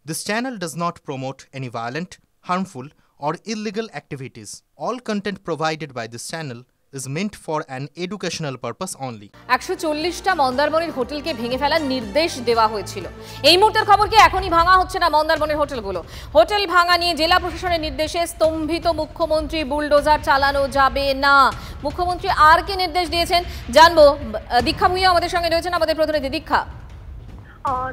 This channel does not promote any violent, harmful, or illegal activities. All content provided by this channel is meant for an educational purpose only. 140টা মন্দারমণির হোটেলকে ভেঙে ফেলার নির্দেশ দেওয়া হয়েছিল। এই মুহূর্তের খবর কি এখনই ভাঙা হচ্ছে না মন্দারমণির হোটেলগুলো? হোটেল ভাঙা নিয়ে জেলা প্রশাসনের নির্দেশে স্তম্ভিত মুখ্যমন্ত্রী, বুলডোজার চালানো যাবে না। মুখ্যমন্ত্রী আর কি নির্দেশ দিয়েছেন জানবো। দীক্ষা ভূঁইয়া আমাদের সঙ্গে রয়েছেন, আমাদের প্রতিনিধি দীক্ষা।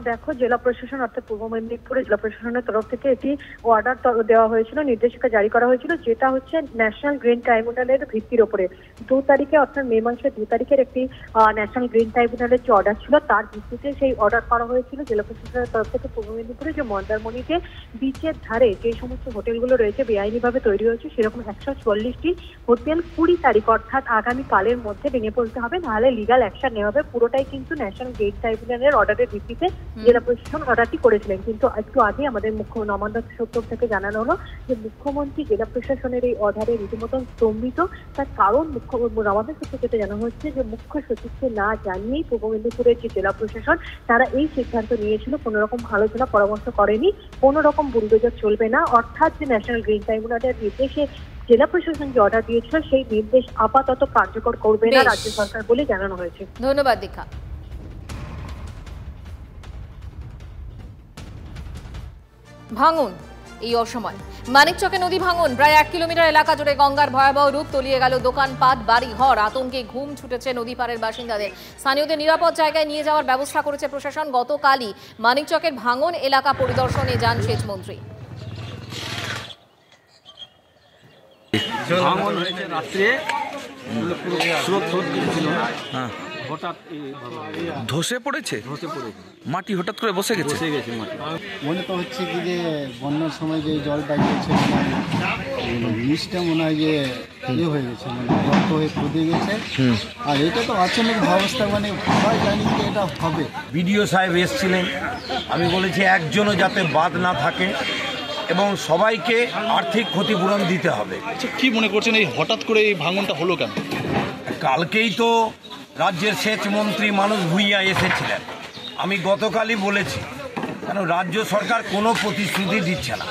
দেখো, জেলা প্রশাসন অর্থাৎ পূর্ব মেদিনীপুরে জেলা প্রশাসনের তরফ থেকে একটি অর্ডার দেওয়া হয়েছিল, নির্দেশিকা জারি করা হয়েছিল, যেটা হচ্ছে ন্যাশনাল গ্রিন ট্রাইব্যুনালের ভিত্তির ওপরে 2 তারিখে অর্থাৎ মে মাসের 2 তারিখের একটি ন্যাশনাল গ্রিন ট্রাইব্যুনালের যে অর্ডার ছিল তার ভিত্তিতে সেই অর্ডার করা হয়েছিল জেলা প্রশাসনের তরফ থেকে পূর্ব মেদিনীপুরে যে মন্দারমণিতে বিচের ধারে যে সমস্ত হোটেলগুলো রয়েছে বেআইনিভাবে তৈরি হয়েছে সেরকম 140টি হোটেল 20 তারিখ অর্থাৎ আগামী কালের মধ্যে ভেঙে পড়তে হবে, নাহলে লিগাল অ্যাকশন নেওয়া হবে। পুরোটাই কিন্তু ন্যাশনাল গ্রিন ট্রাইব্যুনালের অর্ডারের ভিত্তিতে জেলা প্রশাসন অর্ডারটি করেছিলেন। কিন্তু একটু আগে আমাদের নবান্ন সূত্র থেকে জানানো হলো যে মুখ্যমন্ত্রী জেলা প্রশাসনের এই অর্ডারে রীতিমতন স্তম্ভিত। তার কারণ নবান্ন সূত্র থেকে জানানো হচ্ছে যে মুখ্য সচিবকে না জানিয়েই পূর্ব মেদিনীপুরের যে জেলা প্রশাসন তারা এই সিদ্ধান্ত নিয়েছিল, কোনো রকম আলোচনা পরামর্শ করেনি, কোনো রকম বুলডোজার চলবে না, অর্থাৎ যে ন্যাশনাল গ্রিন ট্রাইব্যুনালের নির্দেশে জেলা প্রশাসন যে অর্ডার দিয়েছিল সেই নির্দেশ আপাতত কার্যকর করবে না রাজ্য সরকার বলে জানানো হয়েছে। ধন্যবাদ দীক্ষা। ভাঙন এই অসময় মানিকচকে নদী ভাঙন, প্রায় 1 কিলোমিটার এলাকা জুড়ে গঙ্গার ভয়াবহ রূপ তলিয়ে গেল দোকানপাট, বাড়িঘর। আতঙ্কে ঘুম ছুটেছে নদী পাড়ের বাসিন্দাদের। স্থানীয়দের নিরাপদ জায়গায় নিয়ে যাওয়ার ব্যবস্থা করেছে প্রশাসন। গতকালই মানিকচকের ভাঙন এলাকা পরিদর্শনে যান সেচমন্ত্রী। ধসে পড়েছে, মাটি হঠাৎ করে বসে গেছে। মনে তো হচ্ছে কি যে বন্যার সময় যে জলটা গেছে নিচটা মনে হয় যে ইয়ে হয়ে গেছে, মানে রক্ত হয়ে খুঁজে গেছে। আর এটা তো আচমক অবস্থা, মানে সবাই জানি যে এটা হবে। বিডিও সাহেব এসেছিলেন, আমি বলেছি একজনও যাতে বাদ না থাকে এবং সবাইকে আর্থিক ক্ষতিপূরণ দিতে হবে। আচ্ছা, কি মনে করছেন এই হঠাৎ করে এই ভাঙনটা হলো কেন? কালকেই তো রাজ্যের সেচ মন্ত্রী মানস ভূঁইয়া এসেছিলেন। আমি গতকালই বলেছি, কেন রাজ্য সরকার কোনো প্রতিশ্রুতি দিচ্ছে না।